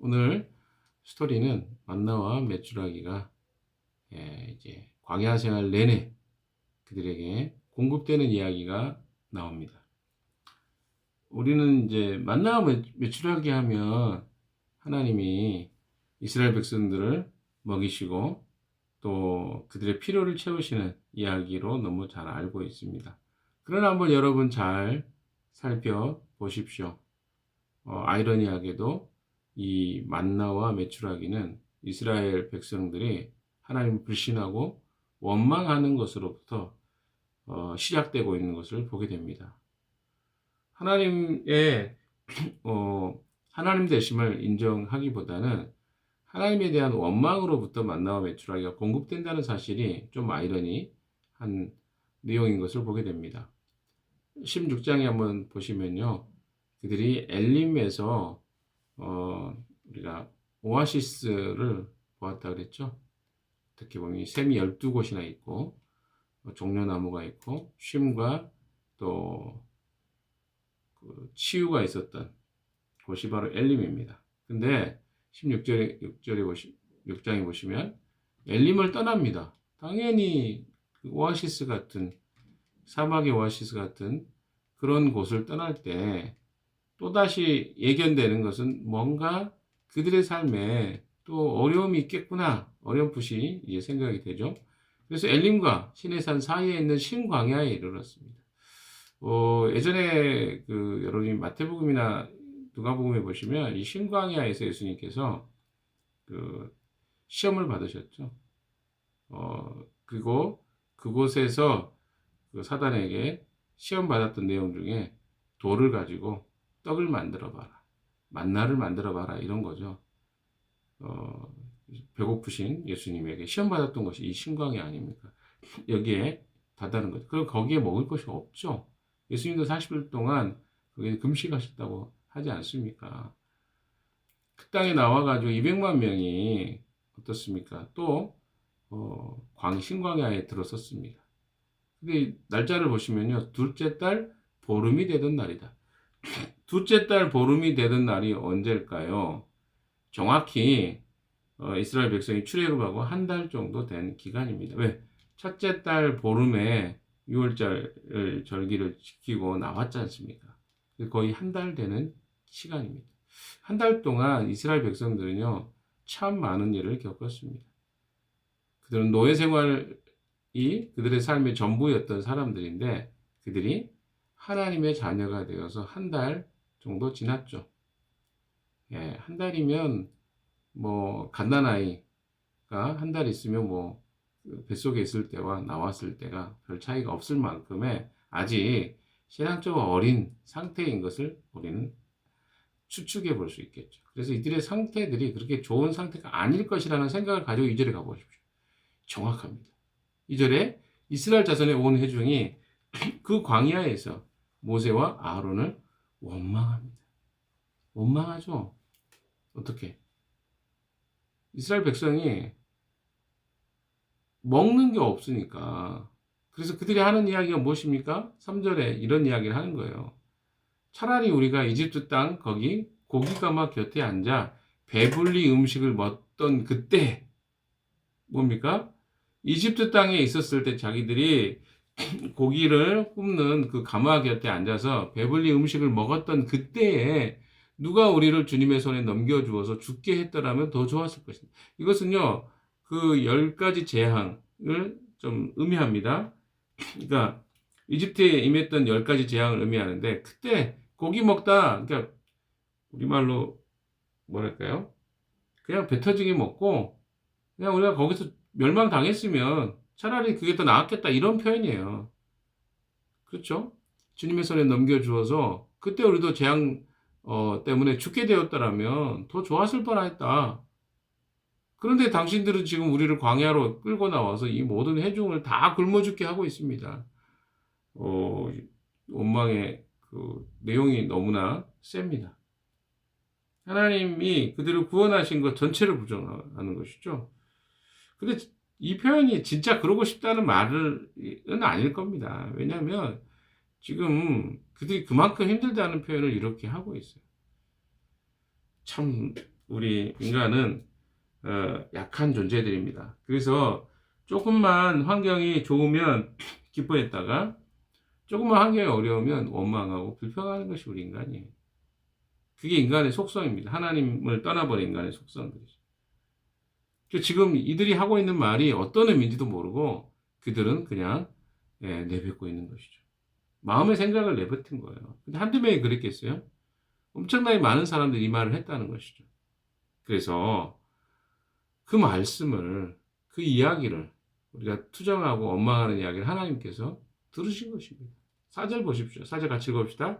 오늘 스토리는 만나와 메추라기가 이제 광야 생활 내내 그들에게 공급되는 이야기가 나옵니다. 우리는 이제 만나와 메추라기 하면 하나님이 이스라엘 백성들을 먹이시고 또 그들의 필요를 채우시는 이야기로 너무 잘 알고 있습니다. 그러나 한번 여러분 잘 살펴보십시오. 아이러니하게도 이 만나와 메추라기는 이스라엘 백성들이 하나님을 불신하고 원망하는 것으로부터 시작되고 있는 것을 보게 됩니다. 하나님의 하나님 되심을 인정하기보다는 하나님에 대한 원망으로부터 만나와 메추라기가 공급된다는 사실이 좀 아이러니한 내용인 것을 보게 됩니다. 16장에 한번 보시면요. 그들이 엘림에서 우리가 오아시스를 보았다 그랬죠. 어떻게 보면 샘이 12곳이나 있고 종려나무가 있고 쉼과 또 그 치유가 있었던 곳이 바로 엘림입니다. 근데 6장에 보시면 엘림을 떠납니다. 당연히 그 오아시스 같은 사막의 오아시스 같은 그런 곳을 떠날 때 또다시 예견되는 것은 뭔가 그들의 삶에 또 어려움이 있겠구나, 어렴풋이 이제 생각이 되죠. 그래서 엘림과 시내산 사이에 있는 신광야에 이르렀습니다. 예전에 그 여러분이 마태복음이나 누가복음에 보시면 이 신광야에서 예수님께서 그 시험을 받으셨죠. 그리고 그곳에서 그 사단에게 시험 받았던 내용 중에 돌을 가지고 떡을 만들어 봐라. 만나를 만들어 봐라. 이런 거죠. 배고프신 예수님에게 시험 받았던 것이 이 신광야 아닙니까? 여기에 다다른 거죠. 그리고 거기에 먹을 것이 없죠. 예수님도 40일 동안 거기에 금식하셨다고 하지 않습니까? 그 땅에 나와가지고 200만 명이 어떻습니까? 또 신광야에 들어섰습니다. 근데 날짜를 보시면요. 둘째 달 보름이 되던 날이다. 둘째 달 보름이 되던 날이 언제일까요? 정확히 이스라엘 백성이 출애굽하고 한 달 정도 된 기간입니다. 왜? 첫째 달 보름에 6월절 절기를 지키고 나왔지 않습니까? 거의 한 달 되는 시간입니다. 한 달 동안 이스라엘 백성들은요, 참 많은 일을 겪었습니다. 그들은 노예 생활이 그들의 삶의 전부였던 사람들인데, 그들이 하나님의 자녀가 되어서 한 달 정도 지났죠. 예, 한 달이면, 갓난아이가 한 달 있으면 뱃속에 있을 때와 나왔을 때가 별 차이가 없을 만큼의 아직 신앙적으로 어린 상태인 것을 우리는 추측해 볼 수 있겠죠. 그래서 이들의 상태들이 그렇게 좋은 상태가 아닐 것이라는 생각을 가지고 2절에 가보십시오. 정확합니다. 2절에 이스라엘 자손의 온 회중이 그 광야에서 모세와 아론을 원망합니다. 원망하죠. 어떻게? 이스라엘 백성이 먹는 게 없으니까. 그래서 그들이 하는 이야기가 무엇입니까? 3절에 이런 이야기를 하는 거예요. 차라리 우리가 이집트 땅 거기 고기가마 곁에 앉아 배불리 음식을 먹던 그때 뭡니까? 이집트 땅에 있었을 때 자기들이 고기를 굽는 그 가마 곁에 앉아서 배불리 음식을 먹었던 그때에 누가 우리를 주님의 손에 넘겨주어서 죽게 했더라면 더 좋았을 것입니다. 이것은요, 그 10가지 재앙을 좀 의미합니다. 그러니까 이집트에 임했던 10가지 재앙을 의미하는데 그때 고기 먹다, 그러니까 우리말로 뭐랄까요? 그냥 배 터지게 먹고 그냥 우리가 거기서 멸망당했으면 차라리 그게 더 나았겠다 이런 표현이에요. 그렇죠? 주님의 손에 넘겨주어서 그때 우리도 재앙 때문에 죽게 되었더라면 더 좋았을 뻔했다. 그런데 당신들은 지금 우리를 광야로 끌고 나와서 이 모든 회중을 다 굶어 죽게 하고 있습니다. 원망의 그 내용이 너무나 셉니다. 하나님이 그들을 구원하신 것 전체를 부정하는 것이죠. 근데 이 표현이 진짜 그러고 싶다는 말은 아닐 겁니다. 왜냐하면 지금 그들이 그만큼 힘들다는 표현을 이렇게 하고 있어요. 참 우리 인간은 약한 존재들입니다. 그래서 조금만 환경이 좋으면 기뻐했다가 조금만 환경이 어려우면 원망하고 불평하는 것이 우리 인간이에요. 그게 인간의 속성입니다. 하나님을 떠나버린 인간의 속성들이죠. 지금 이들이 하고 있는 말이 어떤 의미인지도 모르고 그들은 그냥 내뱉고 있는 것이죠. 마음의 생각을 내뱉은 거예요. 근데 한두 명이 그랬겠어요? 엄청나게 많은 사람들이 이 말을 했다는 것이죠. 그래서 그 말씀을, 그 이야기를 우리가 투정하고 원망하는 이야기를 하나님께서 들으신 것입니다. 4절 보십시오. 4절 같이 읽어봅시다.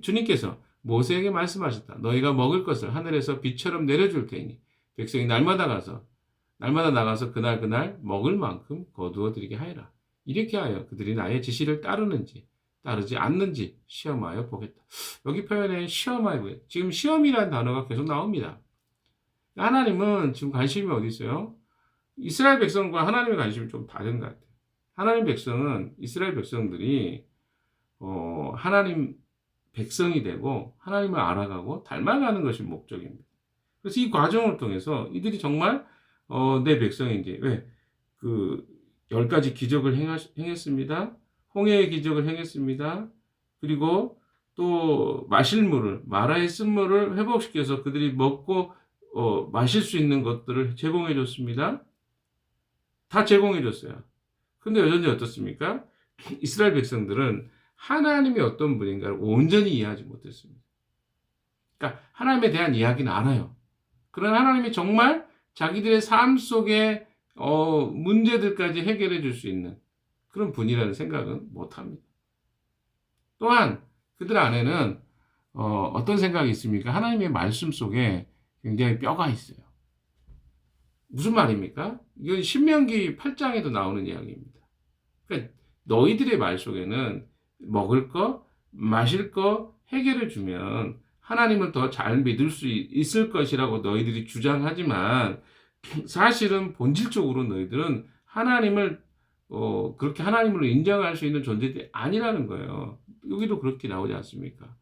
주님께서 모세에게 말씀하셨다. 너희가 먹을 것을 하늘에서 비처럼 내려줄 테니 백성이 날마다 나가서 그날 먹을 만큼 거두어 드리게 하여라. 이렇게 하여 그들이 나의 지시를 따르는지 따르지 않는지 시험하여 보겠다. 여기 표현에 시험하여 보겠다. 지금 시험이라는 단어가 계속 나옵니다. 하나님은 지금 관심이 어디 있어요? 이스라엘 백성과 하나님의 관심이 좀 다른 것 같아요. 하나님 백성은 이스라엘 백성들이 하나님 백성이 되고 하나님을 알아가고 닮아가는 것이 목적입니다. 그래서 이 과정을 통해서 이들이 정말 내 백성인지 왜? 그 10가지 기적을 행했습니다. 홍해의 기적을 행했습니다. 그리고 또 마실 물을 마라의 쓴물을 회복시켜서 그들이 먹고 마실 수 있는 것들을 제공해 줬습니다. 다 제공해 줬어요. 근데 여전히 어떻습니까? 이스라엘 백성들은 하나님이 어떤 분인가를 온전히 이해하지 못했습니다. 그러니까 하나님에 대한 이야기는 알아요. 그러나 하나님이 정말 자기들의 삶 속에 문제들까지 해결해 줄 수 있는 그런 분이라는 생각은 못합니다. 또한 그들 안에는 어떤 생각이 있습니까? 하나님의 말씀 속에 굉장히 뼈가 있어요. 무슨 말입니까? 이건 신명기 8장에도 나오는 이야기입니다. 그러니까 너희들의 말 속에는 먹을 거, 마실 거 해결해 주면 하나님을 더 잘 믿을 수 있을 것이라고 너희들이 주장하지만 사실은 본질적으로 너희들은 하나님을 그렇게 하나님으로 인정할 수 있는 존재들이 아니라는 거예요. 여기도 그렇게 나오지 않습니까?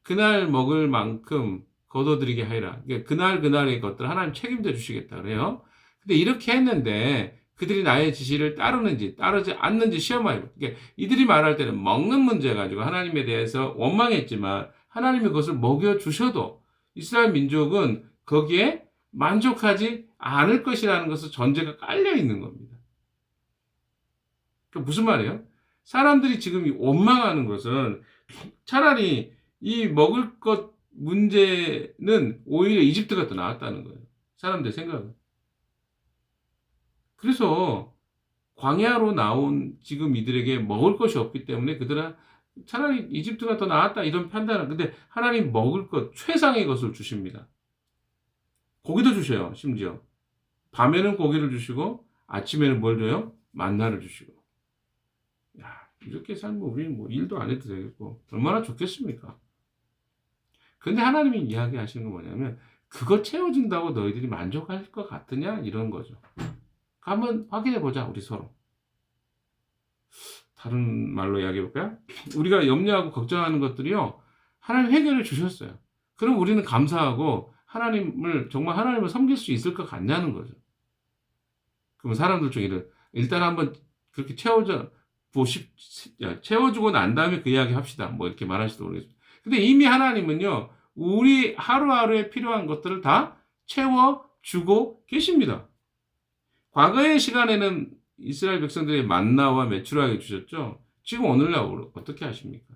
그날 먹을 만큼 거둬들이게 하리라. 그날의 것들 하나님 책임져 주시겠다 그래요. 근데 이렇게 했는데 그들이 나의 지시를 따르는지 따르지 않는지 시험하여. 그러니까 이들이 말할 때는 먹는 문제 가지고 하나님에 대해서 원망했지만 하나님이 그것을 먹여주셔도 이스라엘 민족은 거기에 만족하지 않을 것이라는 것을 전제가 깔려 있는 겁니다. 그러니까 무슨 말이에요? 사람들이 지금 원망하는 것은 차라리 이 먹을 것 문제는 오히려 이집트가 더 나았다는 거예요. 사람들 생각은. 그래서 광야로 나온 지금 이들에게 먹을 것이 없기 때문에 그들은 차라리 이집트가 더 나았다 이런 판단을. 근데 하나님 먹을 것 최상의 것을 주십니다. 고기도 주셔요. 심지어 밤에는 고기를 주시고 아침에는 뭘 줘요? 만나를 주시고. 야, 이렇게 살면 우리는 뭐 일도 안 해도 되겠고 얼마나 좋겠습니까? 근데 하나님이 이야기하시는 건 뭐냐면 그거 채워준다고 너희들이 만족할 것 같으냐 이런 거죠. 한번 확인해 보자 우리 서로. 다른 말로 이야기해 볼까요? 우리가 염려하고 걱정하는 것들이요 하나님 해결해 주셨어요. 그럼 우리는 감사하고 정말 하나님을 섬길 수 있을 것 같냐는 거죠. 그럼 사람들 중에 일단 한번 그렇게 채워주고 난 다음에 그 이야기 합시다. 뭐 이렇게 말할지도 모르겠습니다. 근데 이미 하나님은요 우리 하루하루에 필요한 것들을 다 채워주고 계십니다. 과거의 시간에는 이스라엘 백성들의 만나와 메추라기 주셨죠. 지금 오늘날 어떻게 하십니까?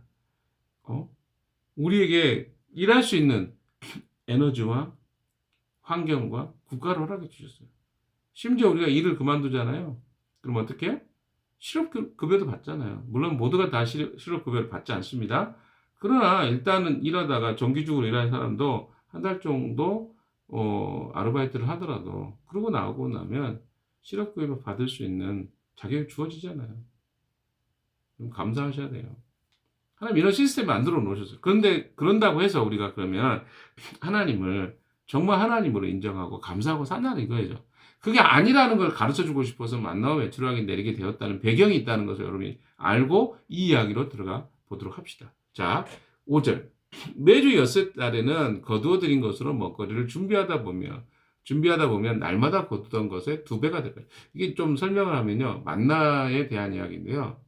우리에게 일할 수 있는 에너지와 환경과 국가를 허락해 주셨어요. 심지어 우리가 일을 그만두잖아요. 그럼 어떻게 해요? 실업급여도 받잖아요. 물론 모두가 다 실업급여를 받지 않습니다. 그러나 일단은 일하다가 정기적으로 일하는 사람도 한 달 정도 아르바이트를 하더라도 그러고 나오고 나면 실업급여 받을 수 있는 자격이 주어지잖아요. 그럼 감사하셔야 돼요. 하나님 이런 시스템 만들어 놓으셨어요. 그런데 그런다고 해서 우리가 그러면 하나님을 정말 하나님으로 인정하고 감사하고 산다는 이거죠. 그게 아니라는 걸 가르쳐주고 싶어서 만나와 메추라기 내리게 되었다는 배경이 있다는 것을 여러분이 알고 이 이야기로 들어가 보도록 합시다. 자, 5절 매주 엿새 달에는 거두어 들인 것으로 먹거리를 준비하다 보면 날마다 거두던 것의 2배가 될 거예요. 이게 좀 설명을 하면요. 만나에 대한 이야기인데요.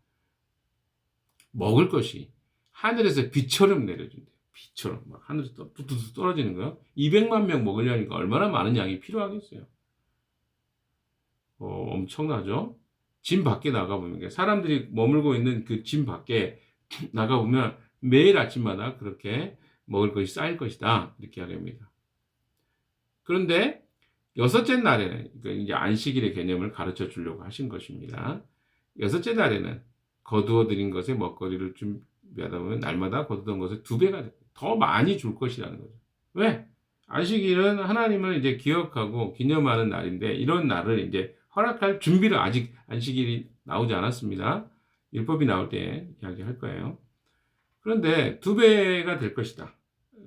먹을 것이 하늘에서 비처럼 내려준대요. 비처럼 막 하늘에서 뚝뚝뚝 떨어지는 거요. 200만 명 먹으려니까 얼마나 많은 양이 필요하겠어요. 엄청나죠? 집 밖에 나가보면 사람들이 머물고 있는 그 집 밖에 나가보면 매일 아침마다 그렇게 먹을 것이 쌓일 것이다. 이렇게 이야기합니다. 그런데 여섯째 날에는 그러니까 이제 안식일의 개념을 가르쳐 주려고 하신 것입니다. 여섯째 날에는 거두어 들인 것의 먹거리를 준비하다 보면 날마다 거두던 것의 2배가 더 많이 줄 것이라는 거죠. 왜? 안식일은 하나님을 이제 기억하고 기념하는 날인데 이런 날을 이제 허락할 준비를 아직 안식일이 나오지 않았습니다. 율법이 나올 때 이야기할 거예요. 그런데 2배가 될 것이다.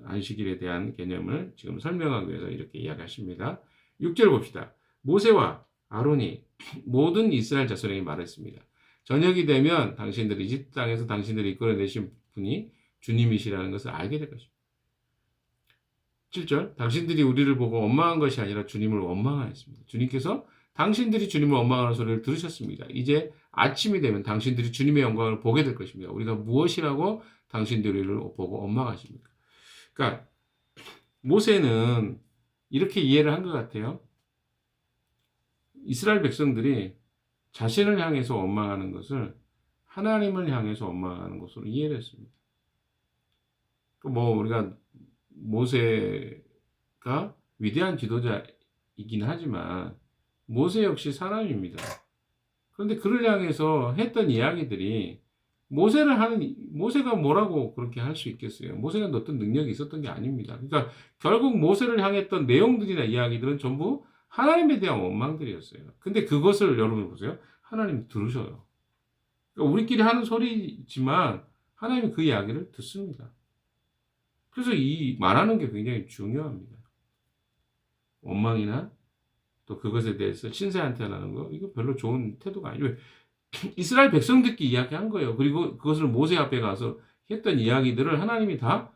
안식일에 대한 개념을 지금 설명하기 위해서 이렇게 이야기하십니다. 6절 봅시다. 모세와 아론이 모든 이스라엘 자손에게 말했습니다. 저녁이 되면 당신들이 이집트 땅에서 당신들을 이끌어내신 분이 주님이시라는 것을 알게 될 것입니다. 7절 당신들이 우리를 보고 원망한 것이 아니라 주님을 원망하였습니다. 주님께서 당신들이 주님을 원망하는 소리를 들으셨습니다. 이제 아침이 되면 당신들이 주님의 영광을 보게 될 것입니다. 우리가 무엇이라고 당신들을 보고 원망하십니까? 그러니까 모세는 이렇게 이해를 한 것 같아요. 이스라엘 백성들이 자신을 향해서 원망하는 것을 하나님을 향해서 원망하는 것으로 이해를 했습니다. 우리가 모세가 위대한 지도자이긴 하지만 모세 역시 사람입니다. 그런데 그를 향해서 했던 이야기들이 모세가 뭐라고 그렇게 할 수 있겠어요? 모세가 어떤 능력이 있었던 게 아닙니다. 그러니까 결국 모세를 향했던 내용들이나 이야기들은 전부 하나님에 대한 원망들이었어요. 근데 그것을 여러분 보세요. 하나님 들으셔요. 그러니까 우리끼리 하는 소리지만 하나님이 그 이야기를 듣습니다. 그래서 이 말하는 게 굉장히 중요합니다. 원망이나 또 그것에 대해서 신세한테 하는 거 이거 별로 좋은 태도가 아니에요. 이스라엘 백성들끼리 이야기한 거예요. 그리고 그것을 모세 앞에 가서 했던 이야기들을 하나님이 다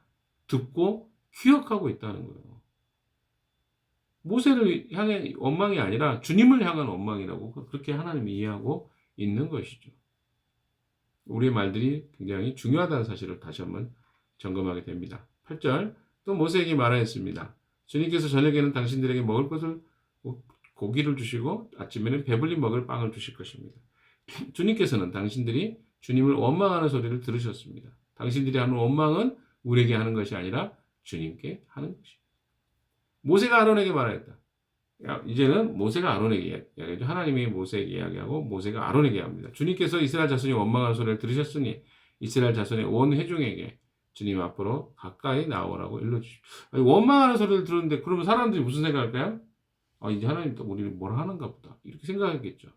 듣고 기억하고 있다는 거예요. 모세를 향한 원망이 아니라 주님을 향한 원망이라고 그렇게 하나님이 이해하고 있는 것이죠. 우리의 말들이 굉장히 중요하다는 사실을 다시 한번 점검하게 됩니다. 8절 또 모세에게 말하였습니다. 주님께서 저녁에는 당신들에게 먹을 것을 고기를 주시고 아침에는 배불리 먹을 빵을 주실 것입니다. 주님께서는 당신들이 주님을 원망하는 소리를 들으셨습니다. 당신들이 하는 원망은 우리에게 하는 것이 아니라 주님께 하는 것입니다. 모세가 아론에게 말하였다. 이제는 모세가 아론에게 이야기하죠. 하나님이 모세에게 이야기하고 모세가 아론에게 합니다. 주님께서 이스라엘 자손이 원망하는 소리를 들으셨으니 이스라엘 자손의 온 회중에게 주님 앞으로 가까이 나오라고 일러주십시오. 원망하는 소리를 들었는데 그러면 사람들이 무슨 생각할까요? 이제 하나님 또 우리를 뭐라 하는가 보다. 이렇게 생각하겠죠.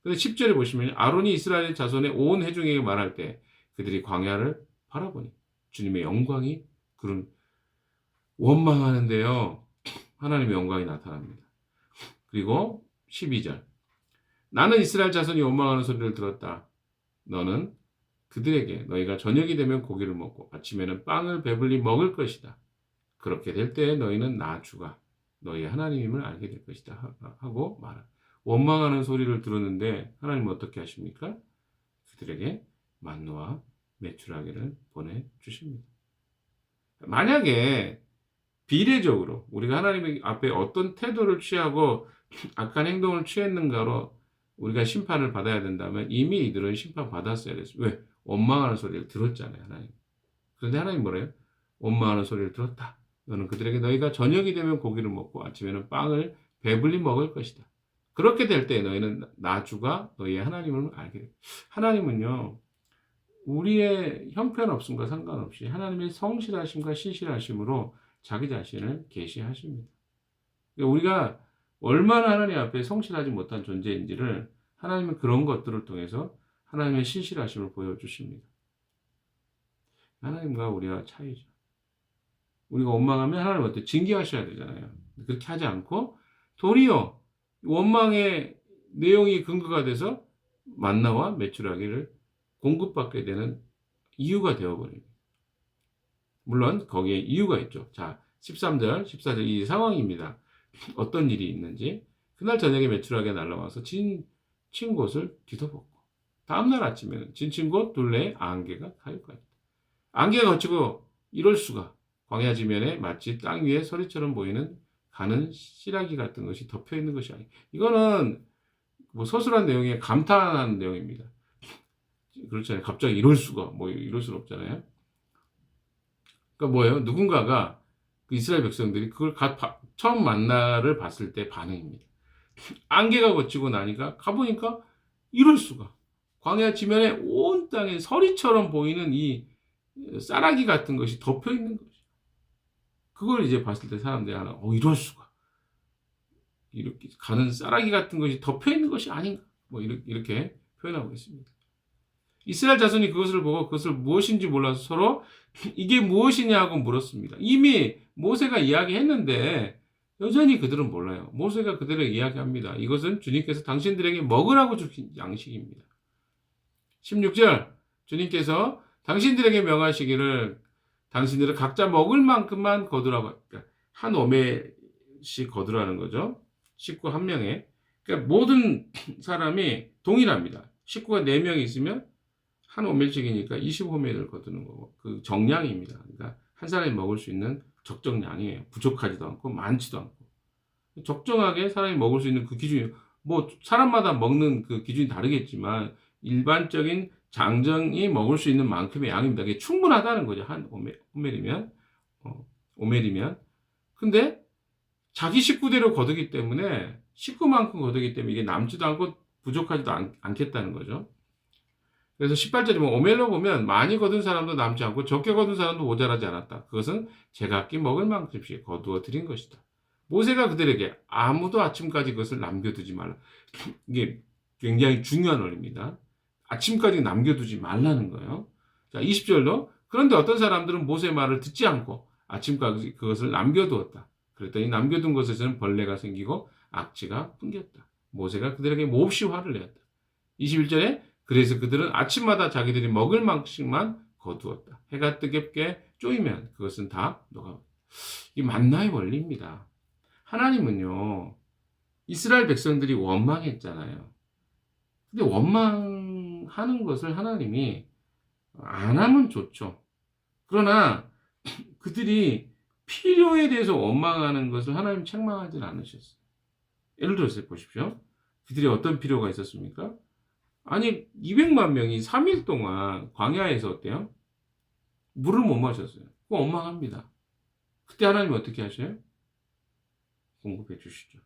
근데 10절에 보시면 아론이 이스라엘 자손의 온 회중에게 말할 때 그들이 광야를 바라보니 주님의 영광이 그런 원망하는데요. 하나님의 영광이 나타납니다. 그리고 12절 나는 이스라엘 자손이 원망하는 소리를 들었다. 너는 그들에게 너희가 저녁이 되면 고기를 먹고 아침에는 빵을 배불리 먹을 것이다. 그렇게 될 때 너희는 나 주가 너희 하나님임을 알게 될 것이다 하고 말하. 원망하는 소리를 들었는데 하나님은 어떻게 하십니까? 그들에게 만나와 메추라기를 보내주십니다. 만약에 비례적으로 우리가 하나님 앞에 어떤 태도를 취하고 악한 행동을 취했는가로 우리가 심판을 받아야 된다면 이미 이들은 심판받았어야 됐어요. 왜? 원망하는 소리를 들었잖아요. 하나님. 그런데 하나님 뭐래요? 원망하는 소리를 들었다. 너는 그들에게 너희가 저녁이 되면 고기를 먹고 아침에는 빵을 배불리 먹을 것이다. 그렇게 될 때 너희는 나 주가 너희의 하나님을 알게 돼. 하나님은요. 우리의 형편없음과 상관없이 하나님의 성실하심과 신실하심으로 자기 자신을 계시하십니다. 우리가 얼마나 하나님 앞에 성실하지 못한 존재인지를 하나님은 그런 것들을 통해서 하나님의 신실하심을 보여주십니다. 하나님과 우리와 차이죠. 우리가 원망하면 하나님 어때? 징계하셔야 되잖아요. 그렇게 하지 않고 도리어 원망의 내용이 근거가 돼서 만나와 메추라기를 공급받게 되는 이유가 되어버립니다. 물론 거기에 이유가 있죠. 자, 13절, 14절 이 상황입니다. 어떤 일이 있는지. 그날 저녁에 메추라기가 날아와서 친 곳을 뒤덮었고 다음날 아침에는 친 곳 둘레에 안개가 가득하였다. 안개가 걷히고 이럴 수가 광야 지면에 마치 땅 위에 서리처럼 보이는 가는 시라기 같은 것이 덮여 있는 것이 아니. 이거는 뭐 서술한 내용에 감탄하는 내용입니다. 그렇잖아요. 갑자기 이럴 수가 뭐 이럴 수는 없잖아요. 그러니까 뭐예요? 누군가가 그 이스라엘 백성들이 그걸 처음 만나를 봤을 때 반응입니다. 안개가 걷히고 나니까 가보니까 이럴 수가 광야 지면에 온 땅에 서리처럼 보이는 이 쌀아기 같은 것이 덮여 있는 거죠. 그걸 이제 봤을 때 사람들이 하나 이럴 수가 이렇게 가는 쌀아기 같은 것이 덮여 있는 것이 아닌가 뭐 이렇게 표현하고 있습니다. 이스라엘 자손이 그것을 보고 그것을 무엇인지 몰라서 서로 이게 무엇이냐고 물었습니다. 이미 모세가 이야기했는데 여전히 그들은 몰라요. 모세가 그들에게 이야기합니다. 이것은 주님께서 당신들에게 먹으라고 주신 양식입니다. 16절 주님께서 당신들에게 명하시기를 당신들은 각자 먹을 만큼만 거두라고. 그러니까 한 오멜씩 거두라는 거죠. 식구 한 명에. 그러니까 모든 사람이 동일합니다. 식구가 4명이 있으면 한 오멜씩이니까 20오멜을 거두는 거고 그 정량입니다. 그러니까 한 사람이 먹을 수 있는 적정량이에요. 부족하지도 않고 많지도 않고 적정하게 사람이 먹을 수 있는 그 기준이 뭐 사람마다 먹는 그 기준이 다르겠지만 일반적인 장정이 먹을 수 있는 만큼의 양입니다. 그게 충분하다는 거죠. 한 오멜이면 근데 자기 식구대로 거두기 때문에 식구만큼 거두기 때문에 이게 남지도 않고 부족하지도 않겠다는 거죠. 그래서 18절에 보면 오멜로 보면 많이 거둔 사람도 남지 않고 적게 거둔 사람도 모자라지 않았다. 그것은 제각기 먹을 만큼씩 거두어 드린 것이다. 모세가 그들에게 아무도 아침까지 그것을 남겨두지 말라. 이게 굉장히 중요한 원리입니다. 아침까지 남겨두지 말라는 거예요. 자, 20절로 그런데 어떤 사람들은 모세의 말을 듣지 않고 아침까지 그것을 남겨두었다. 그랬더니 남겨둔 것에서는 벌레가 생기고 악취가 풍겼다. 모세가 그들에게 몹시 화를 내었다. 21절에 그래서 그들은 아침마다 자기들이 먹을 만큼만 거두었다. 해가 뜨겁게 쪼이면 그것은 다 녹아. 이 만나의 원리입니다. 하나님은요, 이스라엘 백성들이 원망했잖아요. 근데 원망하는 것을 하나님이 안 하면 좋죠. 그러나 그들이 필요에 대해서 원망하는 것을 하나님 책망하지는 않으셨어요. 예를 들어서 보십시오. 그들이 어떤 필요가 있었습니까? 아니 200만 명이 3일 동안 광야에서 어때요? 물을 못 마셨어요. 그거 원망합니다. 그때 하나님 어떻게 하셔요? 공급해 주시죠.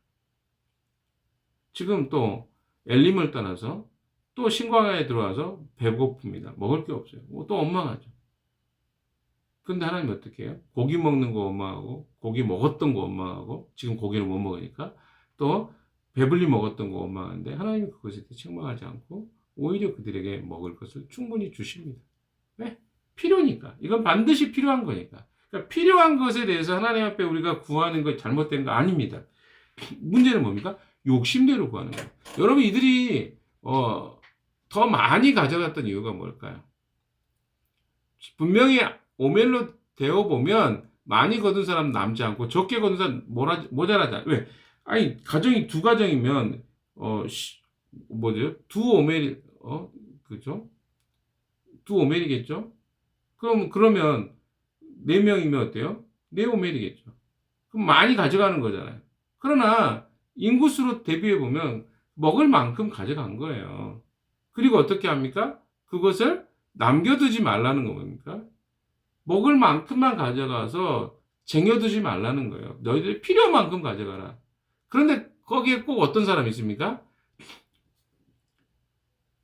지금 또 엘림을 떠나서 또 신광야에 들어와서 배고픕니다. 먹을 게 없어요. 또 원망하죠. 근데 하나님 어떻게 해요? 고기 먹는 거 원망하고 고기 먹었던 거 원망하고 지금 고기를 못 먹으니까 또 배불리 먹었던 거 원망하는데 하나님이 그것에 대해 책망하지 않고 오히려 그들에게 먹을 것을 충분히 주십니다. 왜? 필요니까. 이건 반드시 필요한 거니까. 그러니까 필요한 것에 대해서 하나님 앞에 우리가 구하는 거 잘못된 거 아닙니다. 문제는 뭡니까? 욕심대로 구하는 거예요. 여러분 이들이 더 많이 가져갔던 이유가 뭘까요? 분명히 오멜로 되어보면 많이 거둔 사람 남지 않고 적게 거둔 사람 모자라지. 왜? 아니 가정이 두 가정이면 두 오멜 그죠? 두 오멜이겠죠? 그러면 4명이면 어때요? 4오멜이겠죠. 그럼 많이 가져가는 거잖아요. 그러나 인구수로 대비해 보면 먹을 만큼 가져간 거예요. 그리고 어떻게 합니까? 그것을 남겨두지 말라는 겁니까? 먹을 만큼만 가져가서 쟁여두지 말라는 거예요. 너희들이 필요만큼 가져가라. 그런데 거기에 꼭 어떤 사람이 있습니까?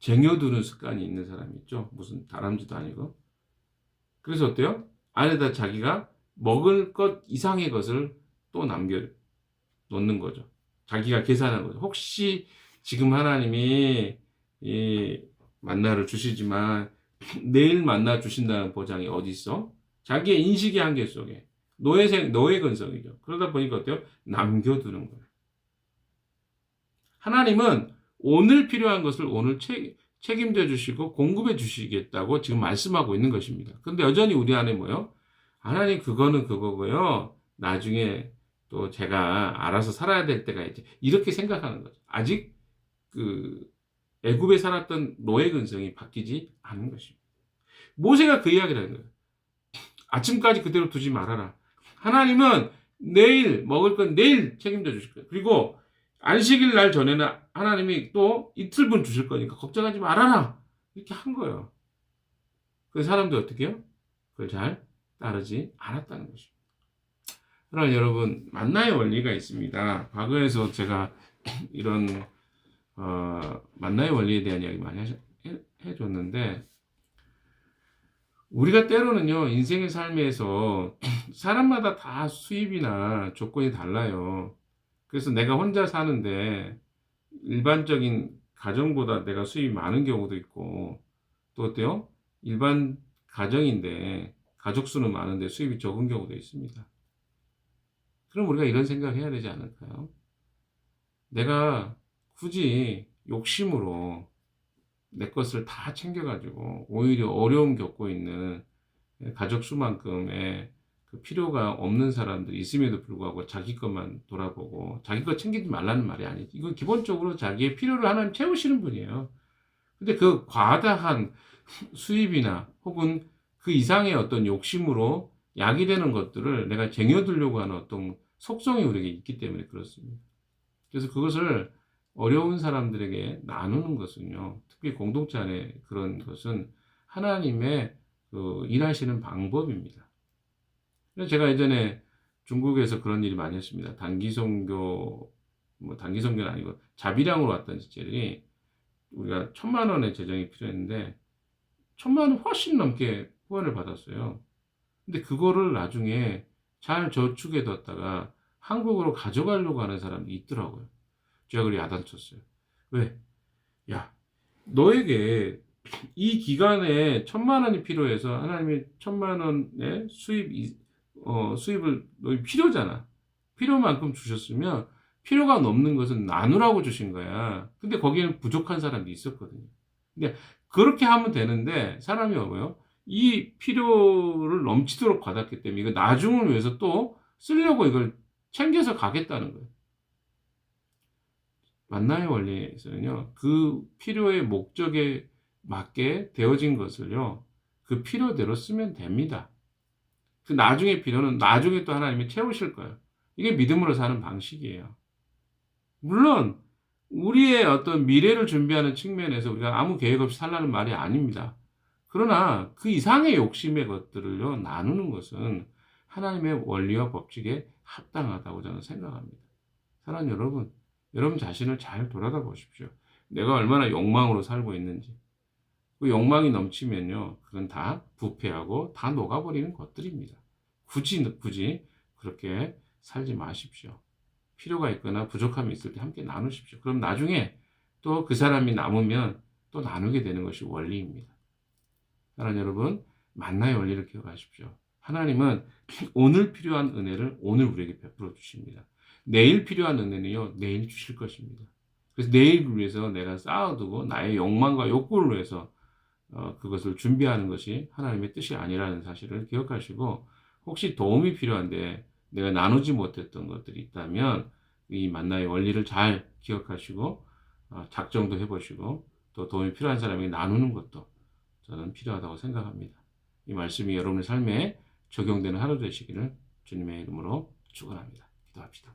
쟁여두는 습관이 있는 사람이 있죠. 무슨 다람쥐도 아니고. 그래서 어때요? 안에다 자기가 먹을 것 이상의 것을 또 남겨 놓는 거죠. 자기가 계산하는 거죠. 혹시 지금 하나님이 이 만나를 주시지만 내일 만나 주신다는 보장이 어디 있어? 자기의 인식의 한계 속에 노예 근성이죠. 그러다 보니까 어때요? 남겨두는 거예요. 하나님은 오늘 필요한 것을 오늘 책임져 주시고 공급해 주시겠다고 지금 말씀하고 있는 것입니다. 그런데 여전히 우리 안에 뭐요? 하나님 그거는 그거고요. 나중에 또 제가 알아서 살아야 될 때가 있지. 이렇게 생각하는 거죠. 아직 그 애굽에 살았던 노예 근성이 바뀌지 않은 것입니다. 모세가 그 이야기를 하는 거예요. 아침까지 그대로 두지 말아라. 하나님은 내일 먹을 건 내일 책임져 주실 거예요. 그리고 안식일 날 전에는 하나님이 또 이틀분 주실 거니까 걱정하지 말아라. 이렇게 한 거예요. 그 사람들 어떻게 해요? 그걸 잘 따르지 않았다는 것입니다. 그러나 여러분, 만나의 원리가 있습니다. 과거에서 제가 이런 만나의 원리에 대한 이야기 많이 해줬는데, 우리가 때로는요, 인생의 삶에서 사람마다 다 수입이나 조건이 달라요. 그래서 내가 혼자 사는데 일반적인 가정보다 내가 수입이 많은 경우도 있고, 또 어때요? 일반 가정인데 가족 수는 많은데 수입이 적은 경우도 있습니다. 그럼 우리가 이런 생각을 해야 되지 않을까요? 내가 굳이 욕심으로 내 것을 다 챙겨가지고 오히려 어려움 겪고 있는 가족 수만큼의 그 필요가 없는 사람들이 있음에도 불구하고 자기 것만 돌아보고 자기 것 챙기지 말라는 말이 아니지. 이건 기본적으로 자기의 필요를 하나님 채우시는 분이에요. 근데 그 과다한 수입이나 혹은 그 이상의 어떤 욕심으로 약이 되는 것들을 내가 쟁여두려고 하는 어떤 속성이 우리에게 있기 때문에 그렇습니다. 그래서 그것을 어려운 사람들에게 나누는 것은요, 특히 공동체 안에 그런 것은 하나님의 그 일하시는 방법입니다. 그래서 제가 예전에 중국에서 그런 일이 많이 했습니다. 단기 선교, 뭐 단기 선교는 아니고 자비량으로 왔던 집들이 우리가 1,000만 원의 재정이 필요했는데 1,000만 원 훨씬 넘게 후원을 받았어요. 근데 그거를 나중에 잘 저축해 뒀다가 한국으로 가져가려고 하는 사람이 있더라고요. 제가 그걸 야단쳤어요. 왜? 야, 너에게 이 기간에 1,000만 원이 필요해서 하나님이 1,000만 원의 수입을 너희 필요잖아. 필요만큼 주셨으면 필요가 넘는 것은 나누라고 주신 거야. 근데 거기에는 부족한 사람이 있었거든요. 근데 그렇게 하면 되는데 사람이 뭐예요? 이 필요를 넘치도록 받았기 때문에 이거 나중을 위해서 또 쓰려고 이걸 챙겨서 가겠다는 거예요. 만나의 원리에서는요, 그 필요의 목적에 맞게 되어진 것을요, 그 필요대로 쓰면 됩니다. 그 나중에 필요는 나중에 또 하나님이 채우실 거예요. 이게 믿음으로 사는 방식이에요. 물론, 우리의 어떤 미래를 준비하는 측면에서 우리가 아무 계획 없이 살라는 말이 아닙니다. 그러나 그 이상의 욕심의 것들을요, 나누는 것은 하나님의 원리와 법칙에 합당하다고 저는 생각합니다. 사랑하는 여러분, 여러분 자신을 잘 돌아다 보십시오. 내가 얼마나 욕망으로 살고 있는지. 그 욕망이 넘치면요, 그건 다 부패하고 다 녹아버리는 것들입니다. 굳이 그렇게 살지 마십시오. 필요가 있거나 부족함이 있을 때 함께 나누십시오. 그럼 나중에 또 그 사람이 남으면 또 나누게 되는 것이 원리입니다. 사랑하는 여러분, 만나의 원리를 기억하십시오. 하나님은 오늘 필요한 은혜를 오늘 우리에게 베풀어 주십니다. 내일 필요한 은혜는요, 내일 주실 것입니다. 그래서 내일을 위해서 내가 쌓아두고 나의 욕망과 욕구를 위해서 그것을 준비하는 것이 하나님의 뜻이 아니라는 사실을 기억하시고, 혹시 도움이 필요한데 내가 나누지 못했던 것들이 있다면 이 만나의 원리를 잘 기억하시고 작정도 해보시고 또 도움이 필요한 사람에게 나누는 것도 저는 필요하다고 생각합니다. 이 말씀이 여러분의 삶에 적용되는 하루 되시기를 주님의 이름으로 축원합니다. 기도합시다.